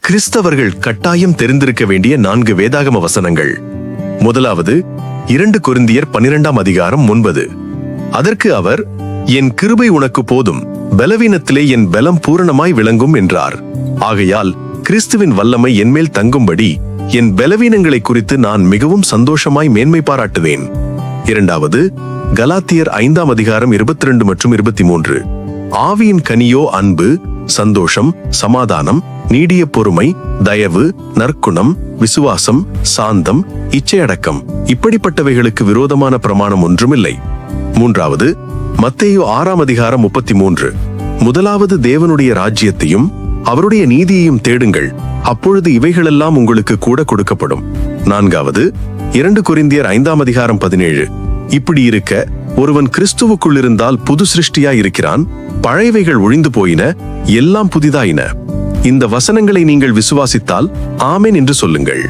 கிறிஸ்தவர்கள் கட்டாயம் தெரிந்திருக்க வேண்டிய 4 வேதாகம வசனங்கள். முதலாவது 2 கொரிந்தியர் 12:9. அதற்கு அவர், என் கிருபை உனக்கு போதும், பலவீனத்திலே என் பலம் பூரணமாய் விளங்கும் என்றார். ஆகையால் கிறிஸ்துவின் வல்லமை என்மேல் தங்கும்படி என் பலவீனங்களை குறித்து நான் மிகவும் சந்தோஷமாய் மேன்மை பாராட்டுவேன். இரண்டாவது கலாத்தியர் 5:22 மற்றும் 23. ஆவியின் கனியோ அன்பு, சந்தோஷம், சமாதானம், நீடிய பொறுமை, தயவு, நற்குணம், விசுவாசம், சாந்தம், இச்சையடக்கம். இப்படிப்பட்டவைகளுக்கு விரோதமான பிரமாணம் ஒன்றுமில்லை. மூன்றாவது மத்தேயு 6:33. முதலாவது தேவனுடைய ராஜ்யத்தையும் அவருடைய நீதியையும் தேடுங்கள், அப்பொழுது இவைகளெல்லாம் உங்களுக்கு கூட கொடுக்கப்படும். நான்காவது 2 கொரிந்தியர் 5:17. இப்படி இருக்க ஒருவன் கிறிஸ்துவுக்குள் இருந்தால் புது சிருஷ்டியாய் இருக்கிறான், பழையவைகள் ஒழிந்து போயின, எல்லாம் புதிதாயின. இந்த வசனங்களை நீங்கள் விசுவாசித்தால் ஆமென் என்று சொல்லுங்கள்.